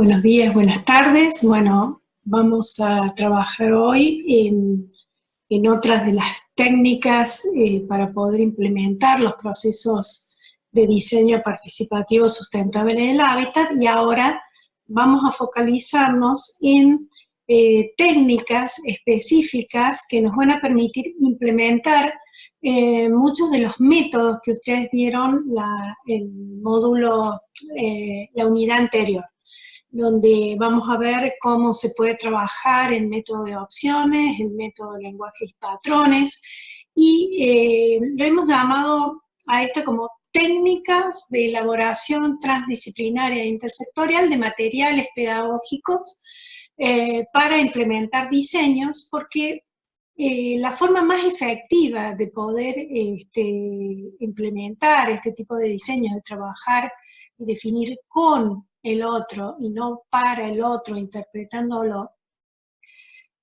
Buenos días, buenas tardes. Bueno, vamos a trabajar hoy en otras de las técnicas para poder implementar los procesos de diseño participativo sustentable del hábitat, y ahora vamos a focalizarnos en técnicas específicas que nos van a permitir implementar muchos de los métodos que ustedes vieron el módulo, la unidad anterior, donde vamos a ver cómo se puede trabajar el método de opciones, el método de lenguajes y patrones, y lo hemos llamado a esto como técnicas de elaboración transdisciplinaria e intersectorial de materiales pedagógicos para implementar diseños, porque la forma más efectiva de poder implementar este tipo de diseños, de trabajar y definir con el otro y no para el otro, interpretándolo,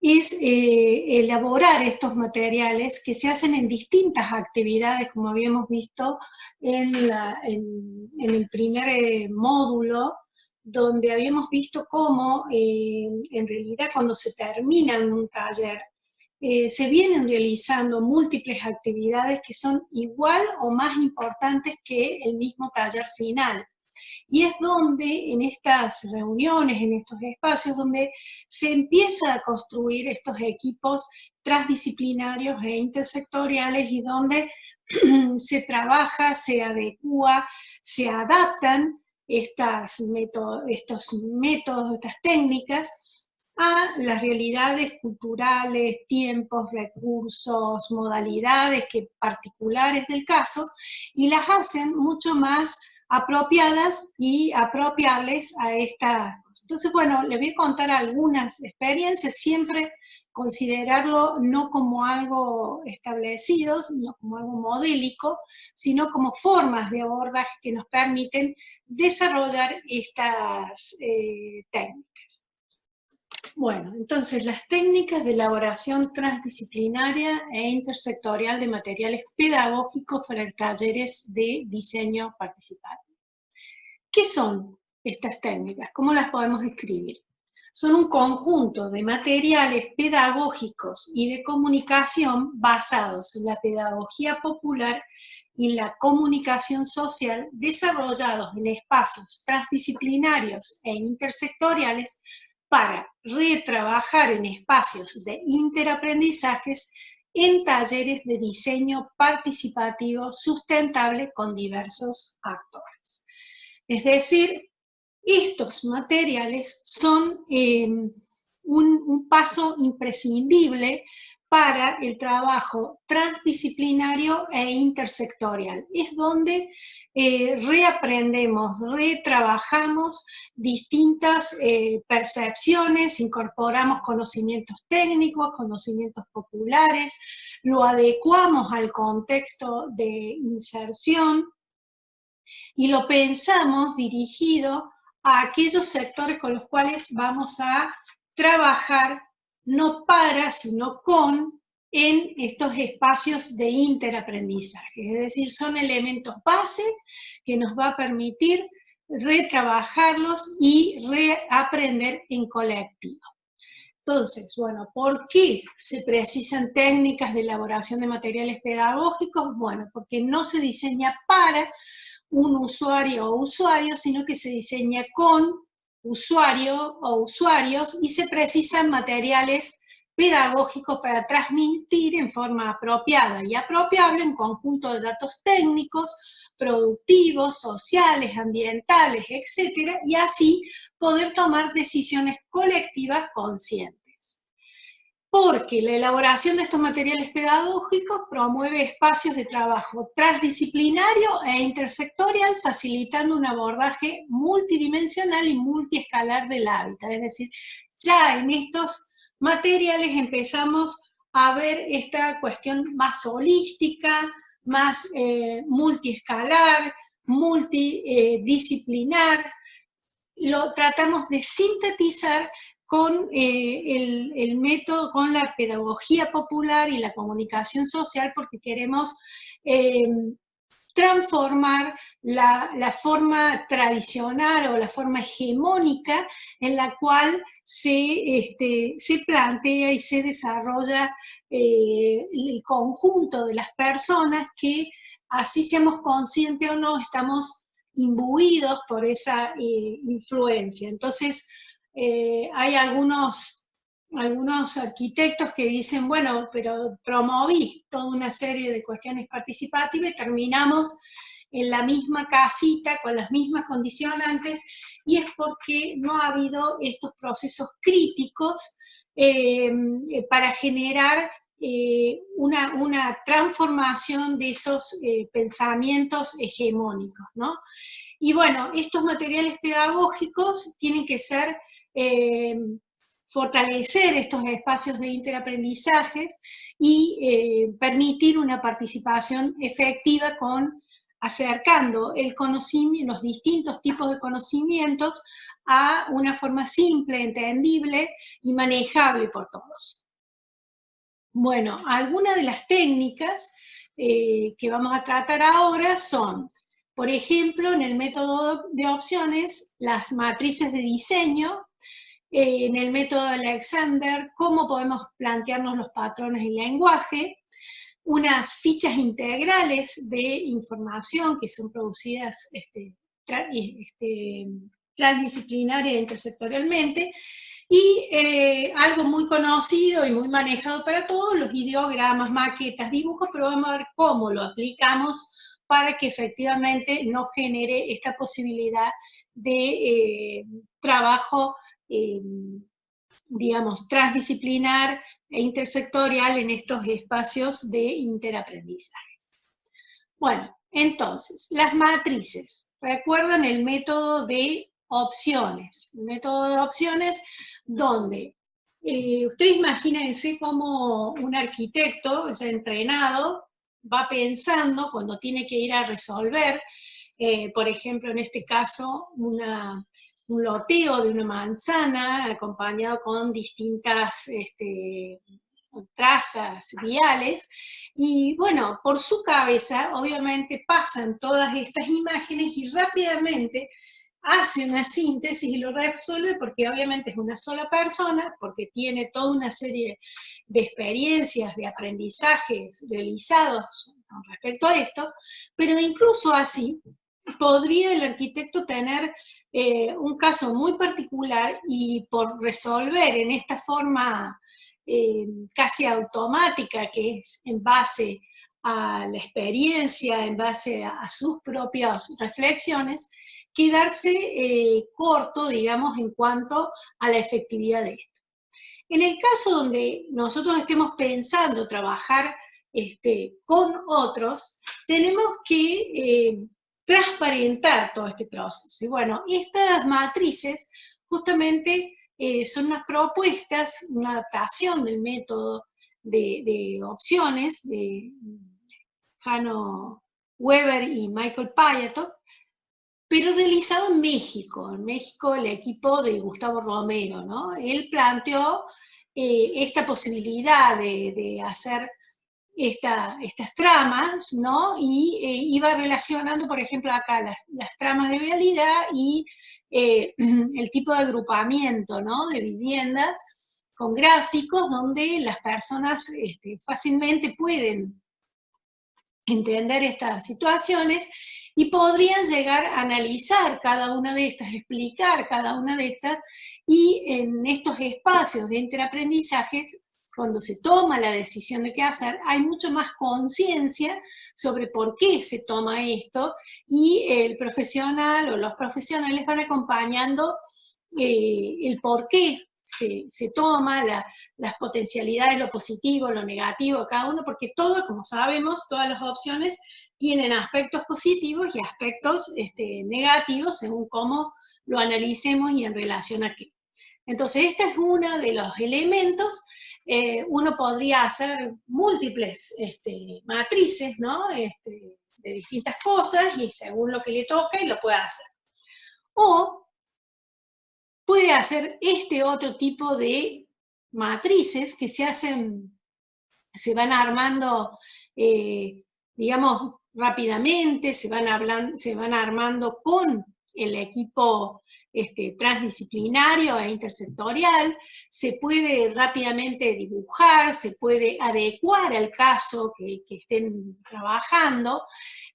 es elaborar estos materiales que se hacen en distintas actividades, como habíamos visto en el primer módulo, donde habíamos visto cómo en realidad cuando se termina un taller, se vienen realizando múltiples actividades que son igual o más importantes que el mismo taller final. Y es donde, en estas reuniones, en estos espacios, donde se empieza a construir estos equipos transdisciplinarios e intersectoriales, y donde se trabaja, se adecúa, se adaptan estos métodos, estas técnicas, a las realidades culturales, tiempos, recursos, modalidades particulares del caso, y las hacen mucho más apropiadas y apropiables a estas cosas. Entonces, bueno, les voy a contar algunas experiencias, siempre considerarlo no como algo establecido, sino como algo modélico, sino como formas de abordaje que nos permiten desarrollar estas técnicas. Bueno, entonces las técnicas de elaboración transdisciplinaria e intersectorial de materiales pedagógicos para talleres de diseño participativo. ¿Qué son estas técnicas? ¿Cómo las podemos escribir? Son un conjunto de materiales pedagógicos y de comunicación basados en la pedagogía popular y la comunicación social, desarrollados en espacios transdisciplinarios e intersectoriales para retrabajar en espacios de interaprendizajes en talleres de diseño participativo sustentable con diversos actores. Es decir, estos materiales son un paso imprescindible para el trabajo transdisciplinario e intersectorial. Es donde reaprendemos, retrabajamos distintas percepciones, incorporamos conocimientos técnicos, conocimientos populares, lo adecuamos al contexto de inserción y lo pensamos dirigido a aquellos sectores con los cuales vamos a trabajar no para, sino con, en estos espacios de interaprendizaje. Es decir, son elementos base que nos va a permitir retrabajarlos y reaprender en colectivo. Entonces, bueno, ¿por qué se precisan técnicas de elaboración de materiales pedagógicos? Bueno, porque no se diseña para un usuario o usuarios, sino que se diseña con usuario o usuarios, y se precisan materiales pedagógicos para transmitir en forma apropiada y apropiable un conjunto de datos técnicos, productivos, sociales, ambientales, etcétera, y así poder tomar decisiones colectivas conscientes. Porque la elaboración de estos materiales pedagógicos promueve espacios de trabajo transdisciplinario e intersectorial, facilitando un abordaje multidimensional y multiescalar del hábitat. Es decir, ya en estos materiales empezamos a ver esta cuestión más holística, más multiescalar, multidisciplinar. Lo tratamos de sintetizar con el método, con la pedagogía popular y la comunicación social, porque queremos transformar la forma tradicional o la forma hegemónica en la cual se plantea y se desarrolla el conjunto de las personas que, así seamos conscientes o no, estamos imbuidos por esa influencia. Entonces, hay algunos arquitectos que dicen, bueno, pero promoví toda una serie de cuestiones participativas y terminamos en la misma casita, con las mismas condicionantes, y es porque no ha habido estos procesos críticos para generar una transformación de esos pensamientos hegemónicos, ¿no? Y bueno, estos materiales pedagógicos tienen que ser fortalecer estos espacios de interaprendizajes y permitir una participación efectiva acercando el conocimiento, los distintos tipos de conocimientos a una forma simple, entendible y manejable por todos. Bueno, algunas de las técnicas que vamos a tratar ahora son, por ejemplo, en el método de opciones, las matrices de diseño, en el método de Alexander, cómo podemos plantearnos los patrones del lenguaje, unas fichas integrales de información que son producidas transdisciplinaria e intersectorialmente, y algo muy conocido y muy manejado para todos, los ideogramas, maquetas, dibujos, pero vamos a ver cómo lo aplicamos para que efectivamente no genere esta posibilidad de trabajo, digamos, transdisciplinar e intersectorial en estos espacios de interaprendizajes. Bueno, entonces, las matrices. ¿Recuerdan el método de opciones? El método de opciones donde ustedes imagínense cómo un arquitecto ya entrenado va pensando cuando tiene que ir a resolver, por ejemplo, en este caso, un loteo de una manzana acompañado con distintas trazas viales, y bueno, por su cabeza obviamente pasan todas estas imágenes y rápidamente hace una síntesis y lo resuelve porque obviamente es una sola persona, porque tiene toda una serie de experiencias, de aprendizajes realizados con respecto a esto, pero incluso así podría el arquitecto tener un caso muy particular y por resolver en esta forma casi automática, que es en base a la experiencia, en base a sus propias reflexiones, quedarse corto, digamos, en cuanto a la efectividad de esto. En el caso donde nosotros estemos pensando trabajar con otros, tenemos que transparentar todo este proceso. Y bueno, estas matrices justamente son unas propuestas, una adaptación del método de opciones de Hanno Weber y Michael Piatok, pero realizado en México. En México el equipo de Gustavo Romero, ¿no? Él planteó esta posibilidad de hacer estas tramas, ¿no? Y iba relacionando, por ejemplo, acá las tramas de vialidad y el tipo de agrupamiento, ¿no? De viviendas con gráficos donde las personas fácilmente pueden entender estas situaciones y podrían llegar a analizar cada una de estas, explicar cada una de estas, y en estos espacios de interaprendizajes, cuando se toma la decisión de qué hacer, hay mucho más conciencia sobre por qué se toma esto, y el profesional o los profesionales van acompañando el por qué se toma, las potencialidades, lo positivo, lo negativo de cada uno, porque todo, como sabemos, todas las opciones tienen aspectos positivos y aspectos negativos según cómo lo analicemos y en relación a qué. Entonces, este es uno de los elementos. Uno podría hacer múltiples matrices, ¿no? De distintas cosas y según lo que le toque lo puede hacer. O puede hacer este otro tipo de matrices que se van armando, digamos, rápidamente, se van armando con el equipo transdisciplinario e intersectorial, se puede rápidamente dibujar, se puede adecuar al caso que estén trabajando,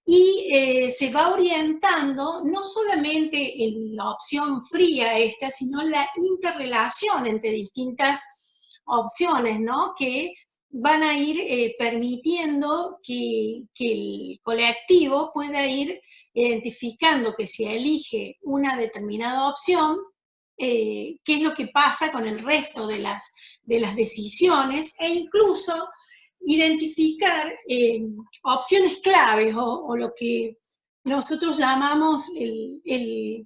y se va orientando no solamente en la opción fría esta, sino la interrelación entre distintas opciones, ¿no? Que van a ir permitiendo que el colectivo pueda ir identificando que si elige una determinada opción, qué es lo que pasa con el resto de las decisiones, e incluso identificar opciones claves o lo que nosotros llamamos el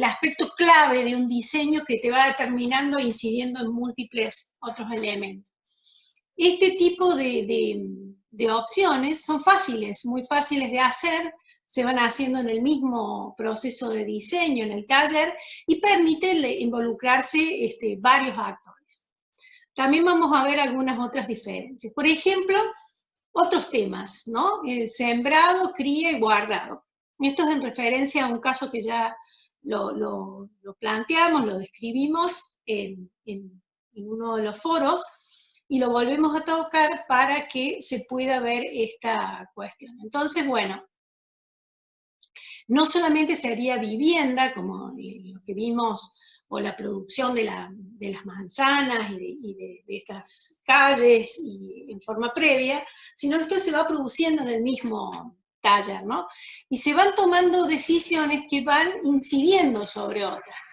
aspecto clave de un diseño que te va determinando e incidiendo en múltiples otros elementos. Este tipo de opciones son fáciles, muy fáciles de hacer, se van haciendo en el mismo proceso de diseño, en el taller, y permiten involucrarse varios actores. También vamos a ver algunas otras diferencias. Por ejemplo, otros temas, ¿no? El sembrado, cría y guardado. Esto es en referencia a un caso que ya lo planteamos, lo describimos en uno de los foros, y lo volvemos a tocar para que se pueda ver esta cuestión. Entonces, bueno, no solamente sería vivienda, como lo que vimos, o la producción de las manzanas y de estas calles y en forma previa, sino que esto se va produciendo en el mismo taller, ¿no? Y se van tomando decisiones que van incidiendo sobre otras,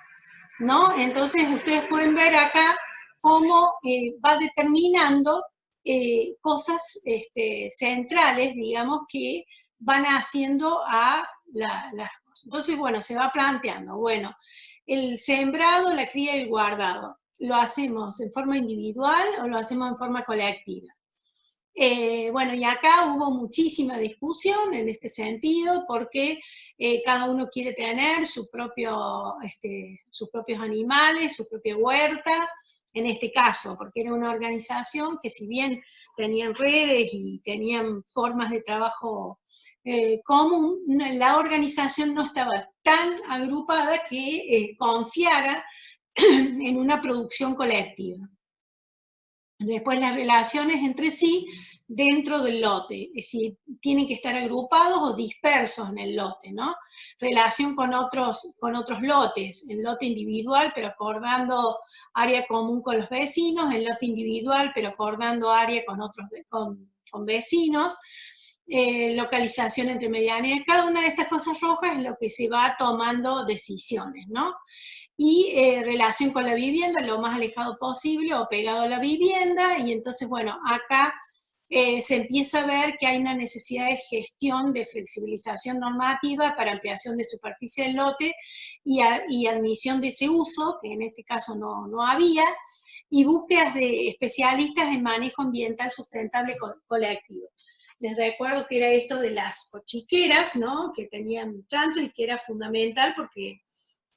¿no? Entonces ustedes pueden ver acá cómo va determinando cosas centrales, digamos, que van haciendo a las cosas. Entonces, bueno, se va planteando, bueno, el sembrado, la cría y el guardado, ¿lo hacemos en forma individual o lo hacemos en forma colectiva? Bueno, y acá hubo muchísima discusión en este sentido, porque cada uno quiere tener sus propios animales, su propia huerta, en este caso, porque era una organización que, si bien tenían redes y tenían formas de trabajo común, la organización no estaba tan agrupada que confiara en una producción colectiva. Después, las relaciones entre sí dentro del lote, es decir, tienen que estar agrupados o dispersos en el lote, ¿no? Relación con otros lotes, el lote individual, pero acordando área común con los vecinos, el lote individual, pero acordando área con vecinos, localización entre medianías. Cada una de estas cosas rojas es lo que se va tomando decisiones, ¿no? Y relación con la vivienda, lo más alejado posible o pegado a la vivienda, y entonces, bueno, acá se empieza a ver que hay una necesidad de gestión, de flexibilización normativa para ampliación de superficie del lote y admisión de ese uso, que en este caso no había, y búsquedas de especialistas en manejo ambiental sustentable colectivo. Les recuerdo que era esto de las cochiqueras, ¿no? Que tenían chanchos y que era fundamental porque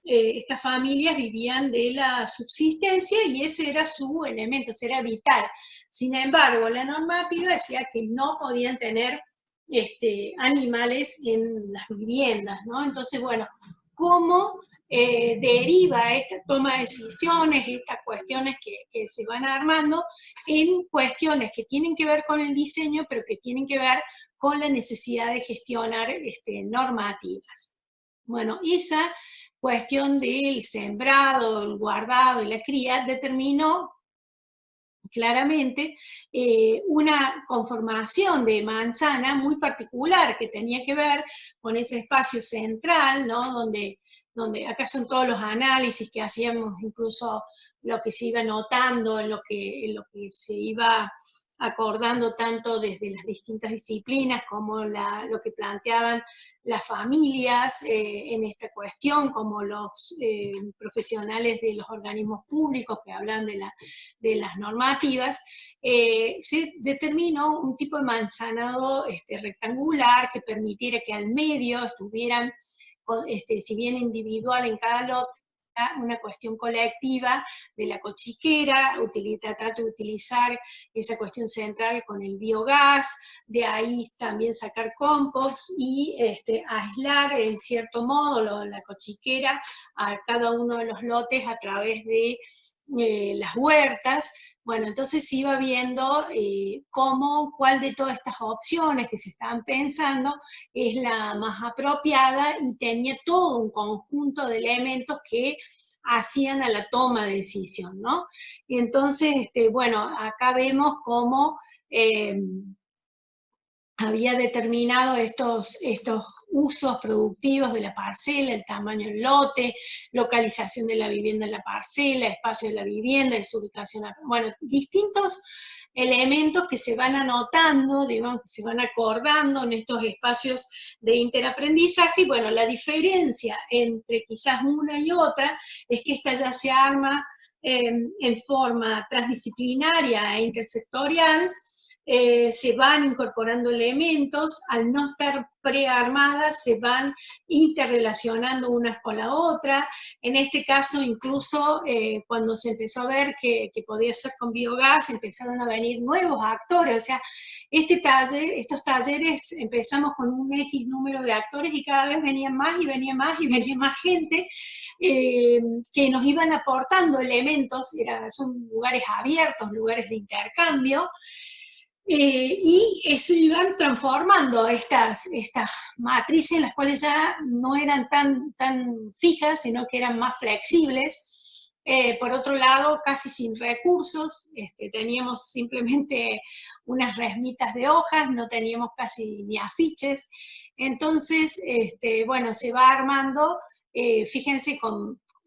estas familias vivían de la subsistencia y ese era su elemento, ese era vital. Sin embargo, la normativa decía que no podían tener animales en las viviendas, ¿no? Entonces, bueno, ¿cómo deriva esta toma de decisiones, estas cuestiones que se van armando en cuestiones que tienen que ver con el diseño, pero que tienen que ver con la necesidad de gestionar normativas? Bueno, esa cuestión del sembrado, el guardado y la cría determinó claramente una conformación de manzana muy particular que tenía que ver con ese espacio central, ¿no? Donde acá son todos los análisis que hacíamos, incluso lo que se iba notando, lo que se iba acordando tanto desde las distintas disciplinas como lo que planteaban las familias en esta cuestión, como los profesionales de los organismos públicos que hablan de las normativas. Se determinó un tipo de manzanado rectangular que permitiera que al medio estuvieran, si bien individual en cada lote, una cuestión colectiva de la cochiquera, tratar de utilizar esa cuestión central con el biogás, de ahí también sacar compost y aislar en cierto modo la cochiquera a cada uno de los lotes a través de las huertas. Bueno, entonces se iba viendo cuál de todas estas opciones que se estaban pensando es la más apropiada, y tenía todo un conjunto de elementos que hacían a la toma de decisión, ¿no? Y entonces, bueno, acá vemos cómo había determinado estos usos productivos de la parcela, el tamaño del lote, localización de la vivienda en la parcela, espacio de la vivienda, su ubicación, bueno, distintos elementos que se van anotando, digamos, que se van acordando en estos espacios de interaprendizaje. Y bueno, la diferencia entre quizás una y otra es que esta ya se arma en forma transdisciplinaria e intersectorial. Se van incorporando elementos, al no estar prearmadas, se van interrelacionando unas con la otra. En este caso, incluso cuando se empezó a ver que podía ser con biogás, empezaron a venir nuevos actores. O sea, estos talleres empezamos con un X número de actores y cada vez venían más y venía más y venía más gente que nos iban aportando elementos. Son lugares abiertos, lugares de intercambio. Y se iban transformando estas matrices, en las cuales ya no eran tan fijas, sino que eran más flexibles. Por otro lado, casi sin recursos, teníamos simplemente unas resmitas de hojas, no teníamos casi ni afiches. Entonces, bueno, se va armando, fíjense,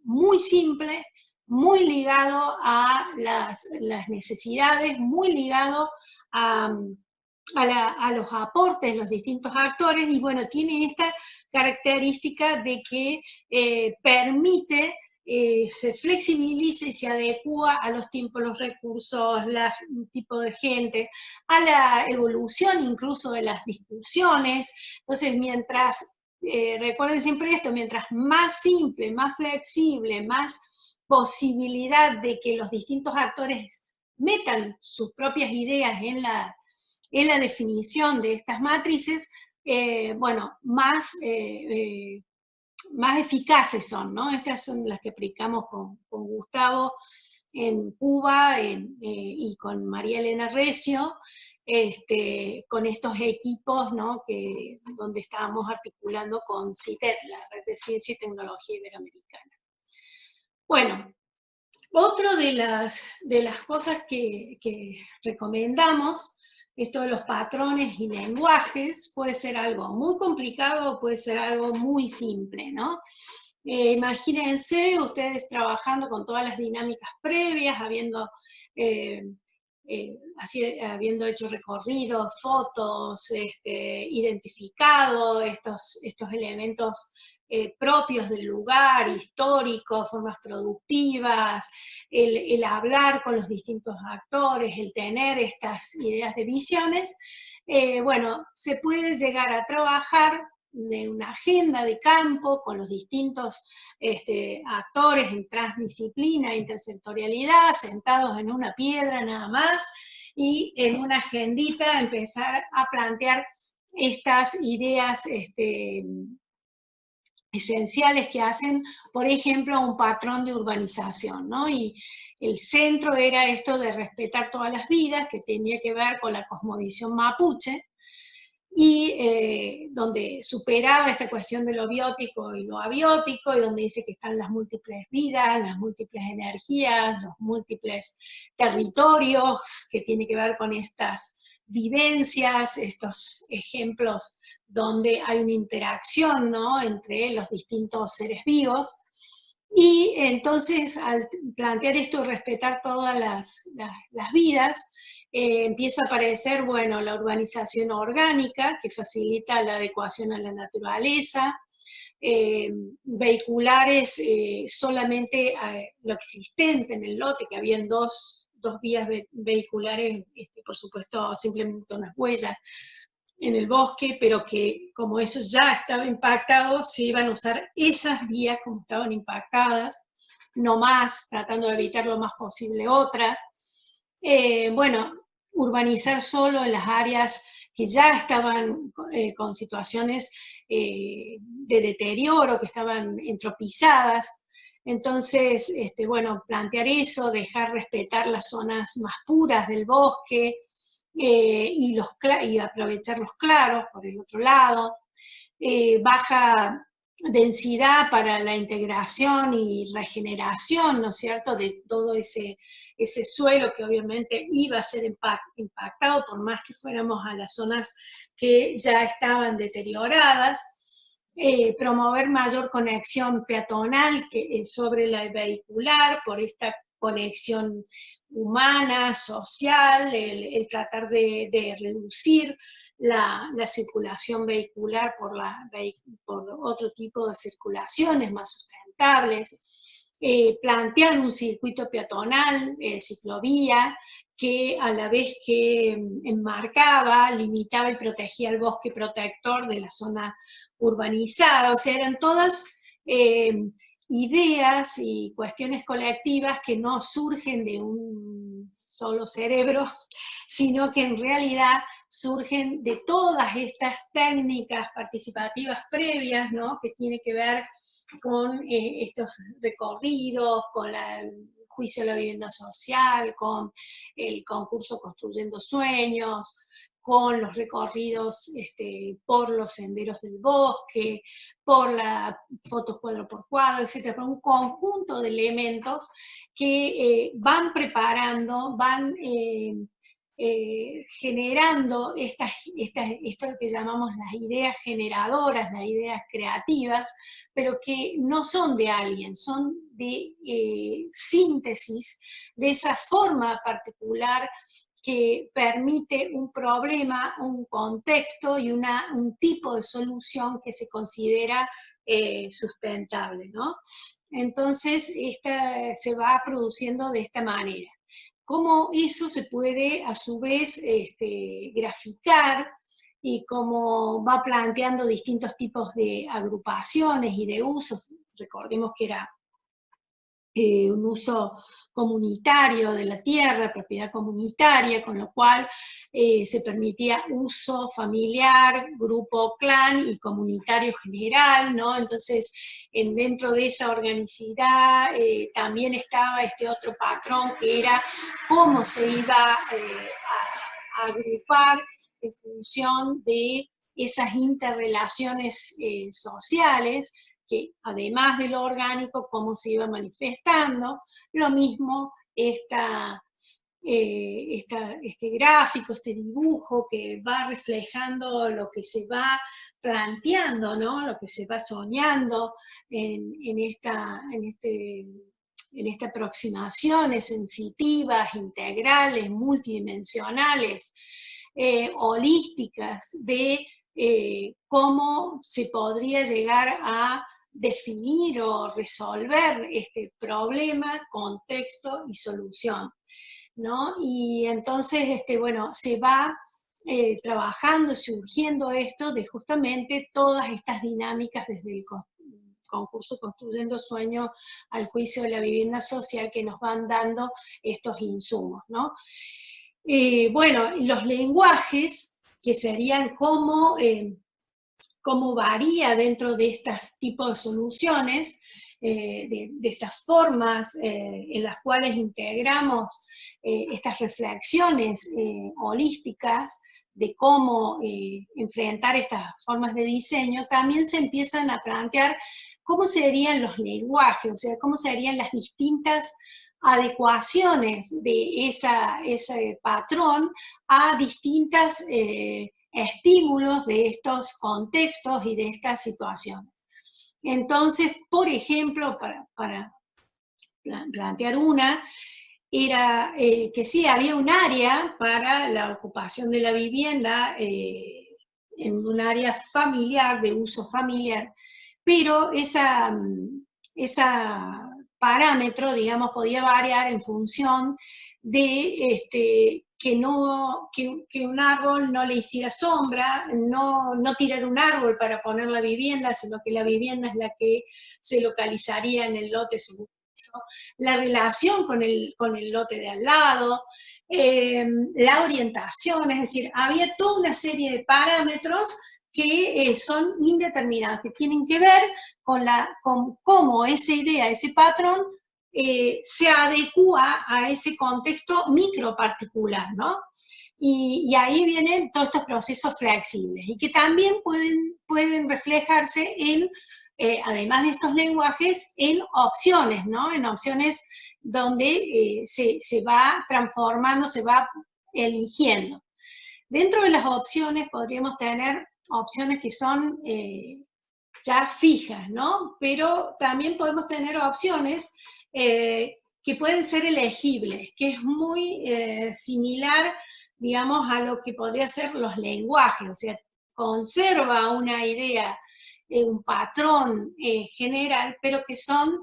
muy simple, muy ligado a las necesidades, muy ligado a los aportes de los distintos actores. Y bueno, tiene esta característica de que permite, se flexibiliza y se adecua a los tiempos, los recursos, el tipo de gente, a la evolución incluso de las discusiones. Entonces, recuerden siempre esto, mientras más simple, más flexible, más posibilidad de que los distintos actores metan sus propias ideas en la definición de estas matrices, bueno, más eficaces son, ¿no? Estas son las que aplicamos con Gustavo en Cuba y con María Elena Recio, con estos equipos, ¿no? Donde estábamos articulando con CITED, la Red de Ciencia y Tecnología Iberoamericana. Bueno, otra de las cosas que recomendamos, esto de los patrones y lenguajes, puede ser algo muy complicado, puede ser algo muy simple, ¿no? Imagínense ustedes trabajando con todas las dinámicas previas, habiendo hecho recorridos, fotos, identificado estos elementos propios del lugar, históricos, formas productivas, el hablar con los distintos actores, el tener estas ideas de visiones. Bueno, se puede llegar a trabajar de una agenda de campo con los distintos actores en transdisciplina, intersectorialidad, sentados en una piedra nada más, y en una agendita empezar a plantear estas ideas esenciales que hacen, por ejemplo, un patrón de urbanización, ¿no? Y el centro era esto de respetar todas las vidas, que tenía que ver con la cosmovisión mapuche, y donde superaba esta cuestión de lo biótico y lo abiótico, y donde dice que están las múltiples vidas, las múltiples energías, los múltiples territorios, que tiene que ver con estas vivencias, estos ejemplos donde hay una interacción, ¿no?, entre los distintos seres vivos. Y entonces, al plantear esto, respetar todas las vidas, empieza a aparecer, bueno, la urbanización orgánica, que facilita la adecuación a la naturaleza, vehiculares solamente lo existente en el lote, que habían dos vías vehiculares, por supuesto, simplemente unas huellas en el bosque, pero que como eso ya estaba impactado, se iban a usar esas vías como estaban impactadas. no más, tratando de evitar lo más posible otras. Bueno, urbanizar solo en las áreas que ya estaban con situaciones de deterioro, que estaban entropizadas. Entonces, bueno, plantear eso, dejar respetar las zonas más puras del bosque y aprovechar los claros por el otro lado. Baja densidad para la integración y regeneración, ¿no es cierto?, de todo ese suelo que obviamente iba a ser impactado por más que fuéramos a las zonas que ya estaban deterioradas. Promover mayor conexión peatonal sobre la vehicular por esta conexión humana, social, el tratar de reducir la circulación vehicular por otro tipo de circulaciones más sustentables, plantear un circuito peatonal, ciclovía, que a la vez que enmarcaba, limitaba y protegía el bosque protector de la zona urbanizada. O sea, eran todas ideas y cuestiones colectivas que no surgen de un solo cerebro, sino que en realidad surgen de todas estas técnicas participativas previas, ¿no?, que tiene que ver con estos recorridos, con el juicio de la vivienda social, con el concurso Construyendo Sueños, con los recorridos por los senderos del bosque, por la fotos cuadro por cuadro, etc. Por un conjunto de elementos que van preparando, van generando esto que llamamos las ideas generadoras, las ideas creativas, pero que no son de alguien, son de síntesis de esa forma particular que permite un problema, un contexto y un tipo de solución que se considera sustentable, ¿no? Entonces, se va produciendo de esta manera. Cómo eso se puede, a su vez, graficar y cómo va planteando distintos tipos de agrupaciones y de usos. Recordemos que era un uso comunitario de la tierra, propiedad comunitaria, con lo cual se permitía uso familiar, grupo, clan y comunitario general, ¿no? Entonces, dentro de esa organicidad también estaba este otro patrón que era cómo se iba a agrupar en función de esas interrelaciones sociales, que además de lo orgánico, cómo se iba manifestando. Lo mismo este gráfico, este dibujo que va reflejando lo que se va planteando, ¿no?, lo que se va soñando en estas aproximaciones sensitivas, integrales, multidimensionales, holísticas, de cómo se podría llegar a definir o resolver este problema, contexto y solución, ¿no? Y entonces, bueno, se va trabajando, surgiendo esto de justamente todas estas dinámicas desde el concurso Construyendo Sueños al juicio de la vivienda social que nos van dando estos insumos, ¿no? Bueno, los lenguajes, que serían cómo varía dentro de estos tipos de soluciones, de estas formas en las cuales integramos estas reflexiones holísticas de cómo enfrentar estas formas de diseño, también se empiezan a plantear cómo serían los lenguajes, o sea, cómo serían las distintas adecuaciones de ese patrón a distintos estímulos de estos contextos y de estas situaciones. Entonces, por ejemplo, para plantear una, era que sí, había un área para la ocupación de la vivienda, en un área familiar, de uso familiar, pero ese parámetro, digamos, podía variar en función de que un árbol no le hiciera sombra, no tirar un árbol para poner la vivienda, sino que la vivienda es la que se localizaría en el lote según eso, la relación con el lote de al lado, la orientación, es decir, había toda una serie de parámetros que son indeterminados, que tienen que ver con cómo esa idea, ese patrón, se adecua a ese contexto microparticular, ¿no? Y ahí vienen todos estos procesos flexibles y que también pueden reflejarse en, además de estos lenguajes, en opciones, ¿no? En opciones donde se va transformando, se va eligiendo. Dentro de las opciones podríamos tener opciones que son ya fijas, ¿no? Pero también podemos tener opciones que pueden ser elegibles, que es muy similar, digamos, a lo que podría ser los lenguajes, o sea, conserva una idea, un patrón general, pero que son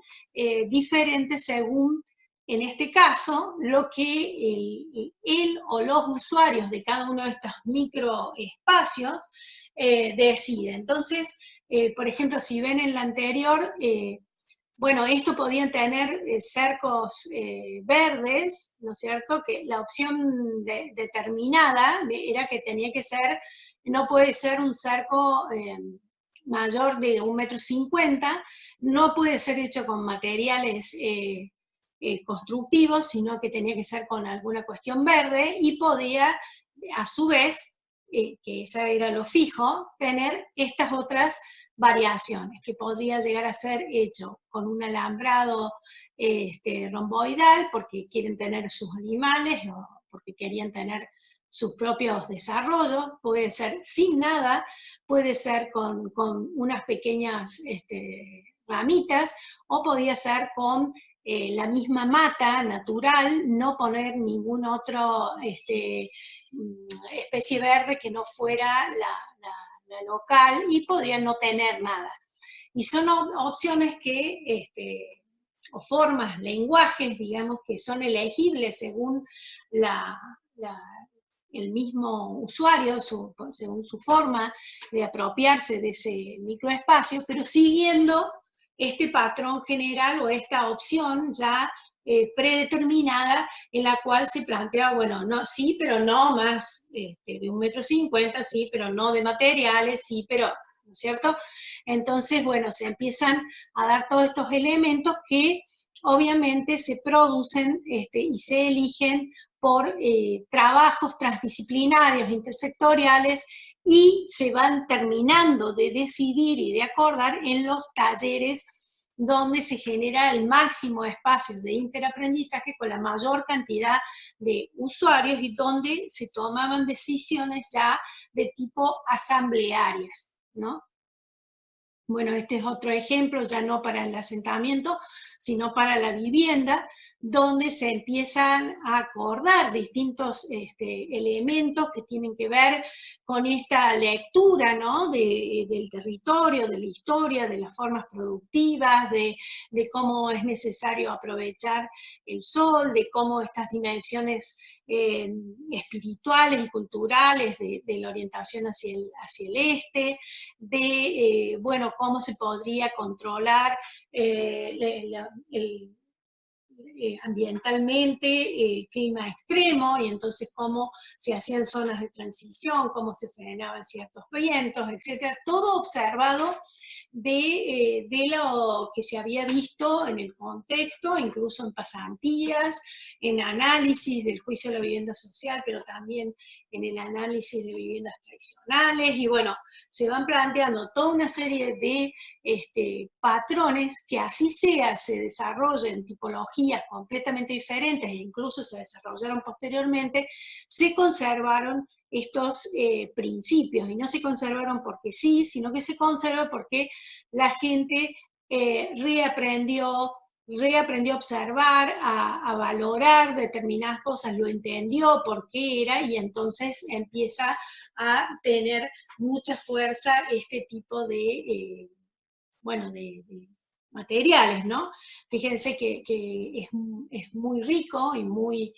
diferentes según, en este caso, lo que él o los usuarios de cada uno de estos microespacios deciden. Entonces, por ejemplo, si ven en la anterior, bueno, esto podían tener cercos verdes, ¿no es cierto? Que la opción determinada era que tenía que ser, no puede ser un cerco mayor de 1,50 m, no puede ser hecho con materiales constructivos, sino que tenía que ser con alguna cuestión verde y podía, a su vez, que esa era lo fijo, tener estas otras variaciones, que podría llegar a ser hecho con un alambrado romboidal, porque quieren tener sus animales o porque querían tener sus propios desarrollos, puede ser sin nada, puede ser con unas pequeñas ramitas, o podía ser con la misma mata natural, no poner ningún otro especie verde que no fuera la local, y podría no tener nada. Y son opciones que, o formas, lenguajes, digamos, que son elegibles según el mismo usuario, según su forma de apropiarse de ese microespacio, pero siguiendo este patrón general o esta opción ya predeterminada, en la cual se plantea, bueno, no, sí, pero no más de 1,50 m, sí, pero no de materiales, sí, pero, ¿no es cierto? Entonces, bueno, se empiezan a dar todos estos elementos que obviamente se producen y se eligen por trabajos transdisciplinarios, intersectoriales, y se van terminando de decidir y de acordar en los talleres donde se genera el máximo espacio de interaprendizaje con la mayor cantidad de usuarios y donde se tomaban decisiones ya de tipo asamblearias, ¿no? Bueno, este es otro ejemplo, ya no para el asentamiento, sino para la vivienda, donde se empiezan a acordar distintos elementos que tienen que ver con esta lectura, ¿no? Del territorio, de la historia, de las formas productivas, de cómo es necesario aprovechar el sol, de cómo estas dimensiones espirituales y culturales de la orientación hacia el este, de, bueno, cómo se podría controlar ambientalmente el clima extremo, y entonces cómo se hacían zonas de transición, cómo se frenaban ciertos vientos, etcétera, todo observado de lo que se había visto en el contexto, incluso en pasantías, en análisis del juicio de la vivienda social, pero también en el análisis de viviendas tradicionales, y bueno, se van planteando toda una serie de patrones que así sea, se desarrollen tipologías completamente diferentes, e incluso se desarrollaron posteriormente, se conservaron estos principios, y no se conservaron porque sí, sino que se conserva porque la gente reaprendió a observar, a valorar determinadas cosas, lo entendió por qué era, y entonces empieza a tener mucha fuerza este tipo de, bueno, materiales, ¿no? Fíjense que es muy rico y muy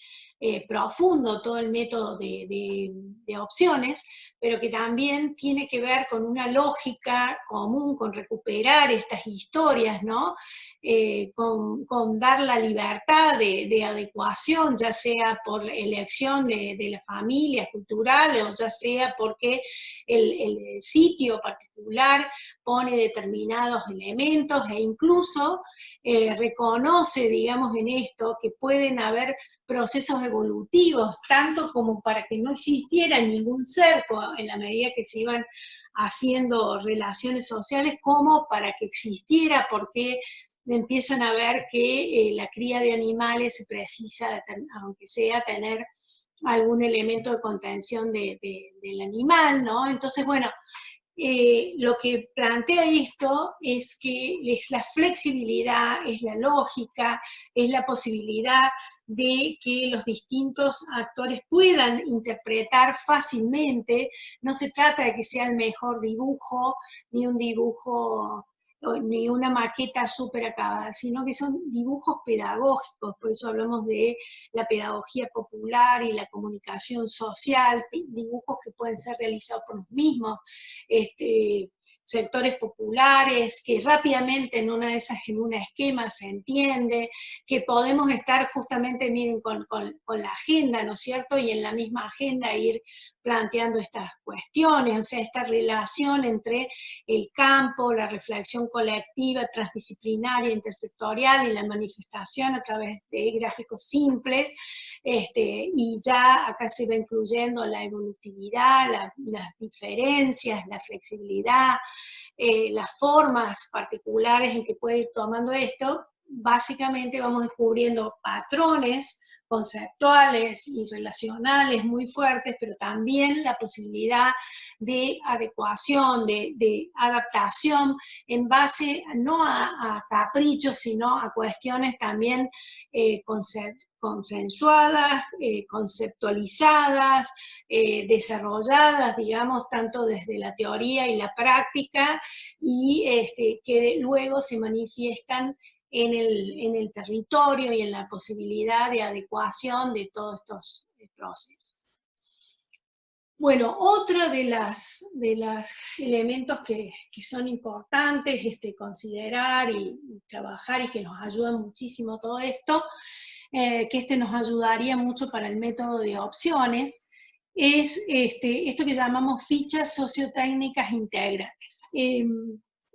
profundo todo el método de opciones, pero que también tiene que ver con una lógica común, con recuperar estas historias, ¿no? Con dar la libertad de adecuación, ya sea por elección de la familia cultural, o ya sea porque el sitio particular pone determinados elementos, e incluso reconoce, digamos, en esto que pueden haber procesos evolutivos, tanto como para que no existiera ningún ser en la medida que se iban haciendo relaciones sociales, como para que existiera, porque empiezan a ver que la cría de animales se precisa, aunque sea, tener algún elemento de contención del animal, ¿no? Entonces, bueno, lo que plantea esto es que es la flexibilidad, es la lógica, es la posibilidad de que los distintos actores puedan interpretar fácilmente. No se trata de que sea el mejor dibujo, ni un dibujo, ni una maqueta súper acabada, sino que son dibujos pedagógicos. Por eso hablamos de la pedagogía popular y la comunicación social, dibujos que pueden ser realizados por los mismos sectores populares, que rápidamente en una de esas, en un esquema se entiende, que podemos estar justamente, miren, con la agenda, ¿no es cierto? Y en la misma agenda ir planteando estas cuestiones, o sea, esta relación entre el campo, la reflexión colectiva, transdisciplinaria, intersectorial y la manifestación a través de gráficos simples, y ya acá se va incluyendo la evolutividad, las diferencias, la flexibilidad, las formas particulares en que puede ir tomando esto. Básicamente vamos descubriendo patrones conceptuales y relacionales muy fuertes, pero también la posibilidad de adecuación, de adaptación en base no a caprichos, sino a cuestiones también consensuadas, conceptualizadas, desarrolladas, digamos, tanto desde la teoría y la práctica, y que luego se manifiestan en el territorio y en la posibilidad de adecuación de todos estos procesos. Bueno, otra de los elementos que son importantes considerar y trabajar, y que nos ayuda muchísimo todo esto, que nos ayudaría mucho para el método de opciones, es esto que llamamos fichas sociotécnicas integrales.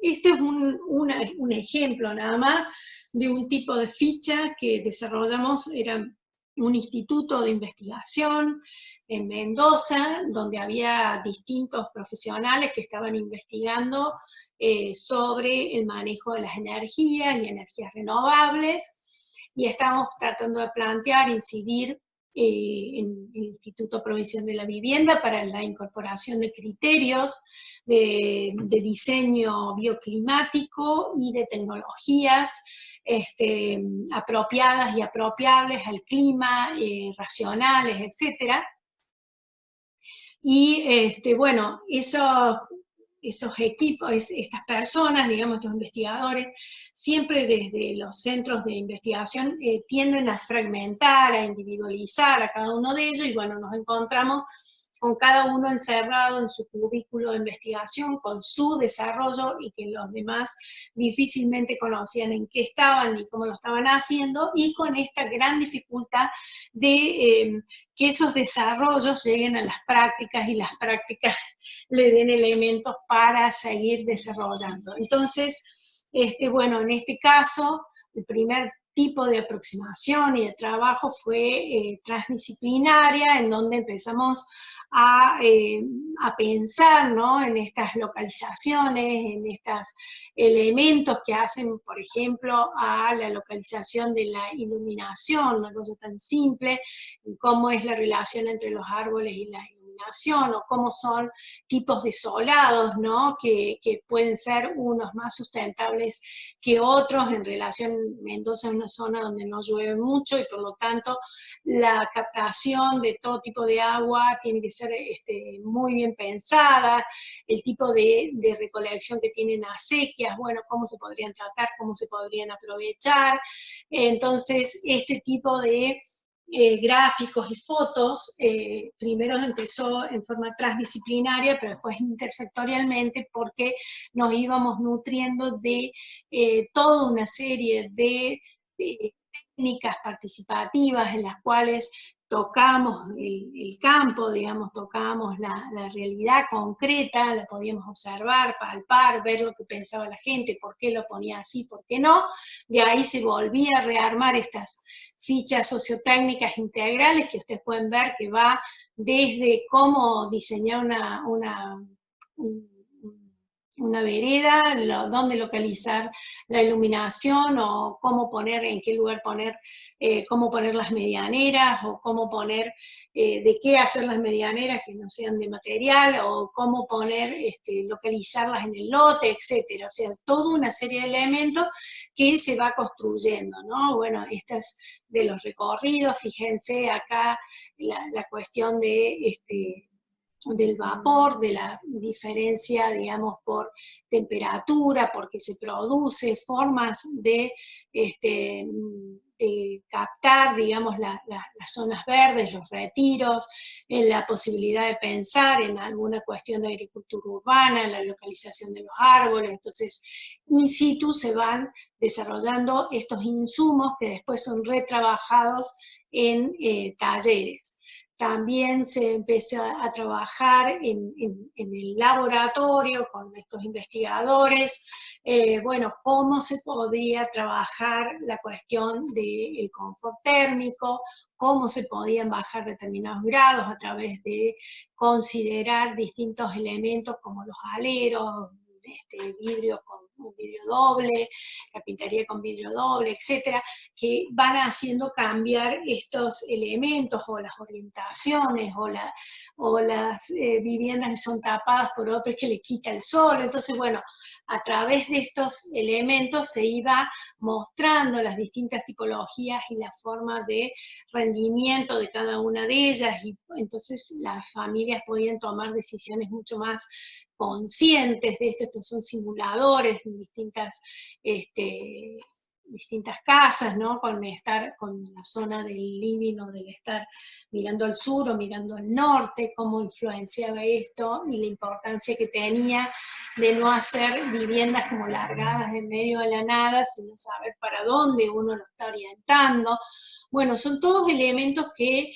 Esto es un ejemplo nada más de un tipo de ficha que desarrollamos. Era un instituto de investigación en Mendoza, donde había distintos profesionales que estaban investigando sobre el manejo de las energías y energías renovables, y estábamos tratando de plantear, incidir en el Instituto Provincial de la Vivienda para la incorporación de criterios de diseño bioclimático y de tecnologías apropiadas y apropiables al clima, racionales, etcétera. Y bueno, esos equipos, estas personas, digamos, estos investigadores, siempre desde los centros de investigación tienden a fragmentar, a individualizar a cada uno de ellos, y bueno, nos encontramos con cada uno encerrado en su cubículo de investigación, con su desarrollo, y que los demás difícilmente conocían en qué estaban ni cómo lo estaban haciendo, y con esta gran dificultad de que esos desarrollos lleguen a las prácticas, y las prácticas le den elementos para seguir desarrollando. Entonces, bueno, en este caso, el primer tipo de aproximación y de trabajo fue transdisciplinaria, en donde empezamos a pensar, ¿no?, en estas localizaciones, en estos elementos que hacen, por ejemplo, a la localización de la iluminación, una cosa tan simple, cómo es la relación entre los árboles y la iluminación iluminación, o cómo son tipos de solados, ¿no? Que pueden ser unos más sustentables que otros. En relación, Mendoza es una zona donde no llueve mucho y por lo tanto la captación de todo tipo de agua tiene que ser muy bien pensada, el tipo de recolección que tienen acequias, bueno, cómo se podrían tratar, cómo se podrían aprovechar. Entonces, este tipo de gráficos y fotos, primero empezó en forma transdisciplinaria, pero después intersectorialmente, porque nos íbamos nutriendo de toda una serie de técnicas participativas en las cuales tocamos el campo, digamos, tocamos la realidad concreta, la podíamos observar, palpar, ver lo que pensaba la gente, por qué lo ponía así, por qué no. De ahí se volvía a rearmar estas fichas sociotécnicas integrales que ustedes pueden ver que va desde cómo diseñar una vereda, dónde localizar la iluminación, o cómo poner, en qué lugar poner, cómo poner las medianeras, o cómo poner, de qué hacer las medianeras que no sean de material, o cómo poner, localizarlas en el lote, etcétera. O sea, toda una serie de elementos que se va construyendo, ¿no? Bueno, estas de los recorridos, fíjense acá la cuestión del vapor, de la diferencia, digamos, por temperatura, porque se produce, formas de captar, digamos, las zonas verdes, los retiros, en la posibilidad de pensar en alguna cuestión de agricultura urbana, en la localización de los árboles. Entonces, in situ se van desarrollando estos insumos que después son retrabajados en talleres. También se empezó a trabajar en el laboratorio con estos investigadores, bueno, cómo se podía trabajar la cuestión del confort térmico, cómo se podían bajar determinados grados a través de considerar distintos elementos como los aleros, vidrio con un vidrio doble, carpintería con vidrio doble, etcétera, que van haciendo cambiar estos elementos o las orientaciones o las viviendas que son tapadas por otros que le quita el sol. Entonces, bueno, a través de estos elementos se iba mostrando las distintas tipologías y la forma de rendimiento de cada una de ellas, y entonces las familias podían tomar decisiones mucho más conscientes de esto. Estos son simuladores en distintas casas, ¿no? Con la zona del living o del estar mirando al sur o mirando al norte, cómo influenciaba esto y la importancia que tenía de no hacer viviendas como largadas en medio de la nada, sino saber para dónde uno lo está orientando. Bueno, son todos elementos que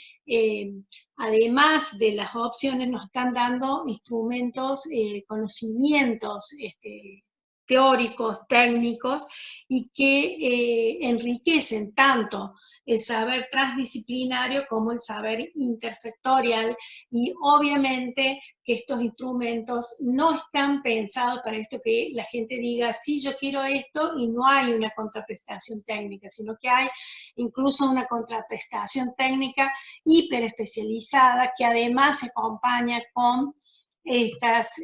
además de las opciones nos están dando instrumentos, conocimientos teóricos, técnicos, y que enriquecen tanto el saber transdisciplinario como el saber intersectorial, y obviamente que estos instrumentos no están pensados para esto que la gente diga, sí, yo quiero esto, y no hay una contraprestación técnica, sino que hay incluso una contraprestación técnica hiperespecializada que además se acompaña con estas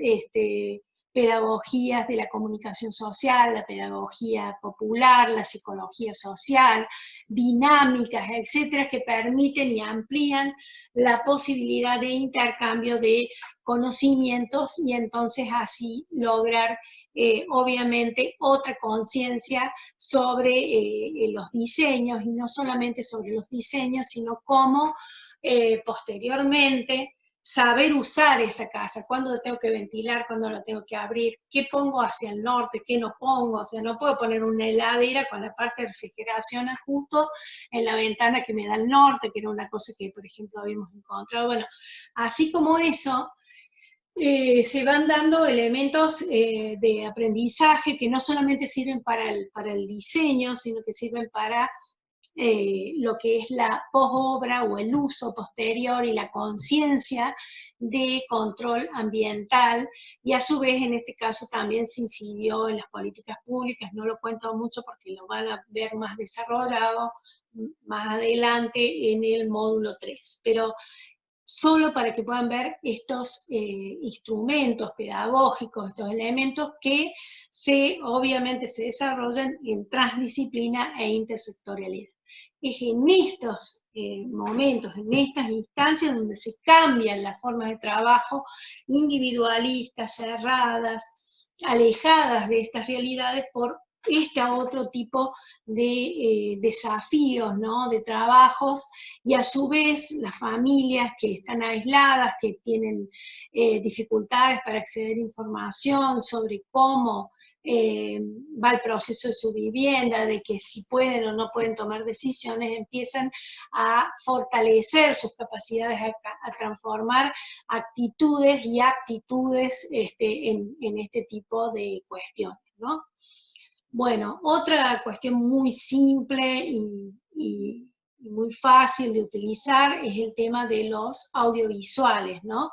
pedagogías de la comunicación social, la pedagogía popular, la psicología social, dinámicas, etcétera, que permiten y amplían la posibilidad de intercambio de conocimientos, y entonces así lograr obviamente otra conciencia sobre los diseños, y no solamente sobre los diseños, sino cómo posteriormente saber usar esta casa, cuándo lo tengo que ventilar, cuándo lo tengo que abrir, qué pongo hacia el norte, qué no pongo. O sea, no puedo poner una heladera con la parte de refrigeración justo en la ventana que me da el norte, que era una cosa que, por ejemplo, habíamos encontrado. Bueno, así como eso, se van dando elementos de aprendizaje que no solamente sirven para el diseño, sino que sirven para lo que es la posobra o el uso posterior y la conciencia de control ambiental, y a su vez en este caso también se incidió en las políticas públicas. No lo cuento mucho porque lo van a ver más desarrollado más adelante en el módulo 3, pero solo para que puedan ver estos instrumentos pedagógicos, estos elementos que obviamente se desarrollan en transdisciplina e intersectorialidad. Es en estos momentos, en estas instancias donde se cambian las formas de trabajo individualistas, cerradas, alejadas de estas realidades por este otro tipo de desafíos, ¿no? De trabajos, y a su vez las familias que están aisladas, que tienen dificultades para acceder a información sobre cómo va el proceso de su vivienda, de que si pueden o no pueden tomar decisiones, empiezan a fortalecer sus capacidades, a transformar actitudes y aptitudes en este tipo de cuestiones, ¿no? Bueno, otra cuestión muy simple y muy fácil de utilizar es el tema de los audiovisuales, ¿no?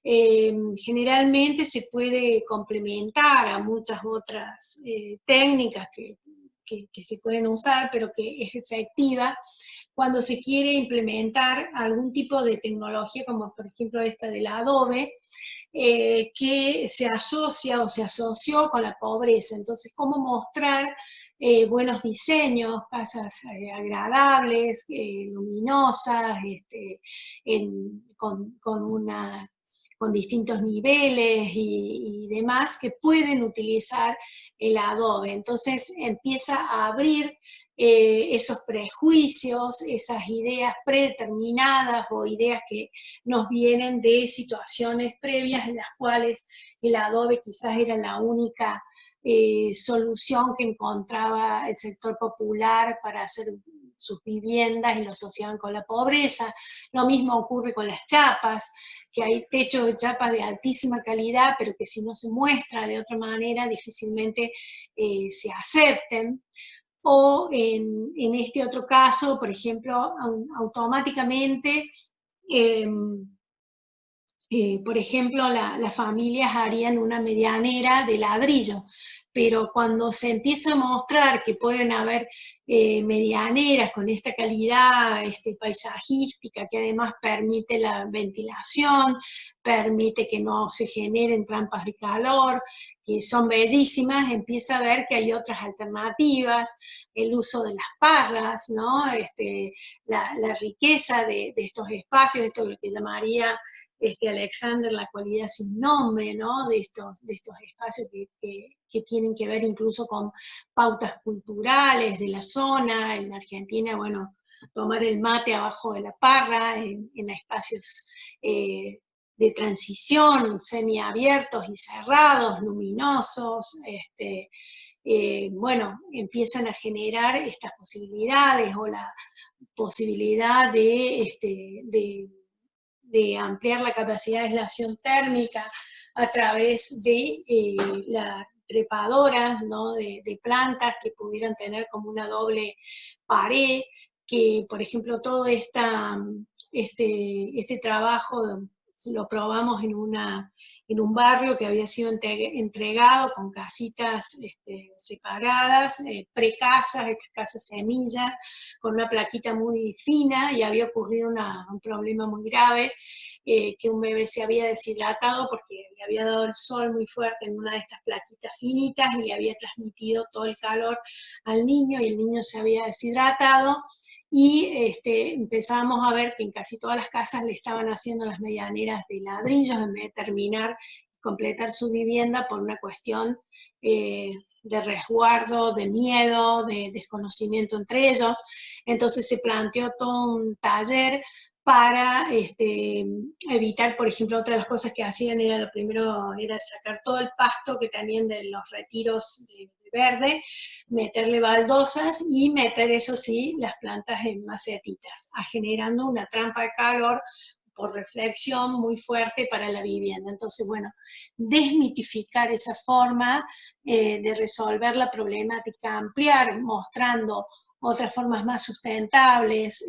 Generalmente se puede complementar a muchas otras técnicas que se pueden usar, pero que es efectiva cuando se quiere implementar algún tipo de tecnología, como por ejemplo esta del Adobe, que se asocia o se asoció con la pobreza. Entonces, cómo mostrar buenos diseños, casas agradables, luminosas, con distintos niveles y demás que pueden utilizar el Adobe. Entonces empieza a abrir esos prejuicios, esas ideas predeterminadas o ideas que nos vienen de situaciones previas en las cuales el Adobe quizás era la única solución que encontraba el sector popular para hacer sus viviendas y lo asociaban con la pobreza. Lo mismo ocurre con las chapas, que hay techos de chapas de altísima calidad, pero que si no se muestra de otra manera difícilmente se acepten. O en este otro caso, por ejemplo, automáticamente, por ejemplo, las familias harían una medianera de ladrillo, pero cuando se empieza a mostrar que pueden haber medianeras con esta calidad paisajística, que además permite la ventilación, permite que no se generen trampas de calor, que son bellísimas, empieza a ver que hay otras alternativas, el uso de las parras, ¿no? La riqueza de estos espacios, esto es lo que llamaría Alexander, la cualidad sin nombre, ¿no? De estos espacios que tienen que ver incluso con pautas culturales de la zona. En Argentina, bueno, tomar el mate abajo de la parra, en espacios de transición, semiabiertos y cerrados, luminosos, bueno, empiezan a generar estas posibilidades o la posibilidad de ampliar la capacidad de aislación térmica a través de las trepadoras, ¿no? de plantas que pudieran tener como una doble pared, que por ejemplo todo este trabajo lo probamos en un barrio que había sido entregado con casitas separadas, precasas, estas casas semillas, con una plaquita muy fina, y había ocurrido un problema muy grave, que un bebé se había deshidratado porque le había dado el sol muy fuerte en una de estas plaquitas finitas y le había transmitido todo el calor al niño, y el niño se había deshidratado. Y empezamos a ver que en casi todas las casas le estaban haciendo las medianeras de ladrillos en vez de terminar, completar su vivienda por una cuestión de resguardo, de miedo, de desconocimiento entre ellos. Entonces se planteó todo un taller para evitar, por ejemplo, otra de las cosas que hacían era, lo primero era sacar todo el pasto que tenían de los retiros de verde, meterle baldosas y meter, eso sí, las plantas en macetitas, generando una trampa de calor por reflexión muy fuerte para la vivienda. Entonces, bueno, desmitificar esa forma de resolver la problemática, ampliar, mostrando otras formas más sustentables,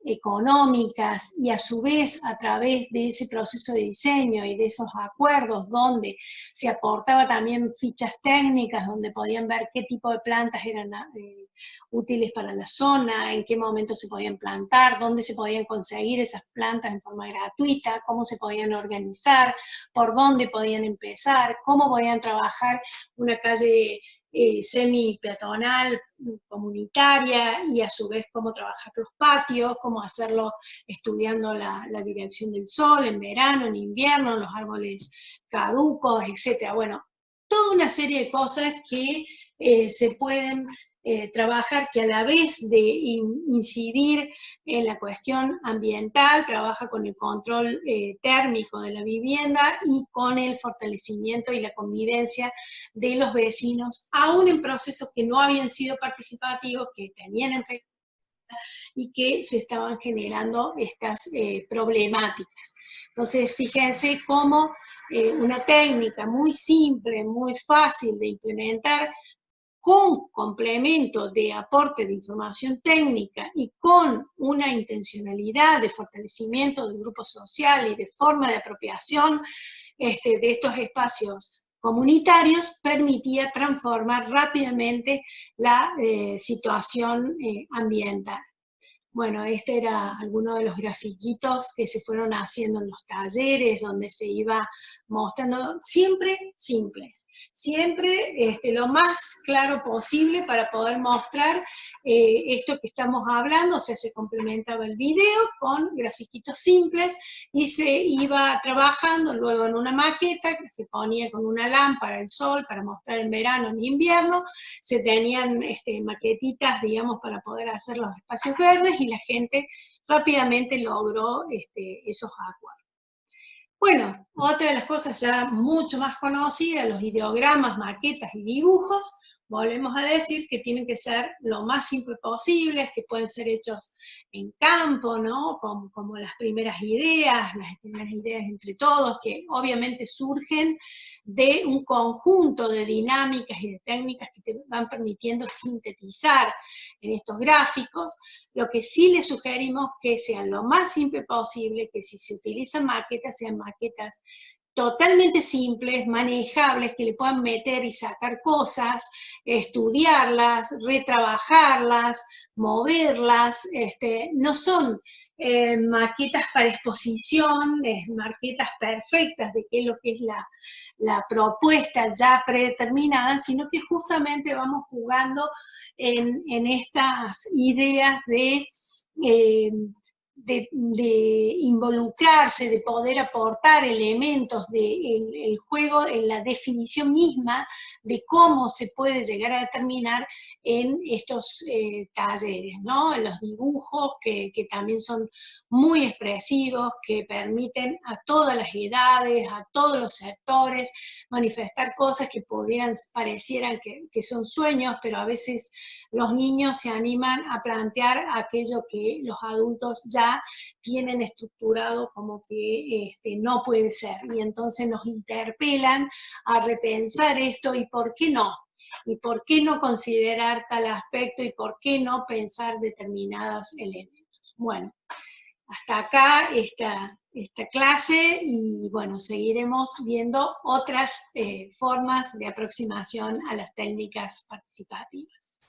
económicas y a su vez a través de ese proceso de diseño y de esos acuerdos donde se aportaba también fichas técnicas, donde podían ver qué tipo de plantas eran útiles para la zona, en qué momento se podían plantar, dónde se podían conseguir esas plantas en forma gratuita, cómo se podían organizar, por dónde podían empezar, cómo podían trabajar una calle semi-peatonal, comunitaria, y a su vez cómo trabajar los patios, cómo hacerlo estudiando la dirección del sol en verano, en invierno, los árboles caducos, etc. Bueno, toda una serie de cosas que se pueden trabajar, que a la vez de incidir en la cuestión ambiental, trabaja con el control térmico de la vivienda y con el fortalecimiento y la convivencia de los vecinos, aún en procesos que no habían sido participativos, que tenían efecto y que se estaban generando estas problemáticas. Entonces, fíjense cómo una técnica muy simple, muy fácil de implementar, con complemento de aporte de información técnica y con una intencionalidad de fortalecimiento del grupo social y de forma de apropiación de estos espacios comunitarios, permitía transformar rápidamente la situación ambiental. Bueno, este era alguno de los grafiquitos que se fueron haciendo en los talleres, donde se iba mostrando, siempre simples, siempre lo más claro posible para poder mostrar esto que estamos hablando. O sea, se complementaba el video con grafiquitos simples y se iba trabajando luego en una maqueta que se ponía con una lámpara al sol para mostrar en verano, en invierno. Se tenían maquetitas, digamos, para poder hacer los espacios verdes, y la gente rápidamente logró esos acuerdos. Bueno, otra de las cosas ya mucho más conocidas, los ideogramas, maquetas y dibujos, volvemos a decir que tienen que ser lo más simple posible, que pueden ser hechos en campo, ¿no? Como las primeras ideas entre todos, que obviamente surgen de un conjunto de dinámicas y de técnicas que te van permitiendo sintetizar en estos gráficos. Lo que sí les sugerimos que sean lo más simple posible, que si se utilizan maquetas, sean maquetas totalmente simples, manejables, que le puedan meter y sacar cosas, estudiarlas, retrabajarlas, moverlas. No son maquetas para exposición, maquetas perfectas de qué es lo que es la propuesta ya predeterminada, sino que justamente vamos jugando en estas ideas de involucrarse, de poder aportar elementos del juego en la definición misma de cómo se puede llegar a determinar en estos talleres, ¿no? Los dibujos que también son muy expresivos, que permiten a todas las edades, a todos los sectores, manifestar cosas que parecieran que son sueños, pero a veces los niños se animan a plantear aquello que los adultos ya tienen estructurado como que no puede ser, y entonces nos interpelan a repensar esto, y por qué no, y por qué no considerar tal aspecto, y por qué no pensar determinados elementos. Bueno, hasta acá esta clase, y bueno, seguiremos viendo otras formas de aproximación a las técnicas participativas.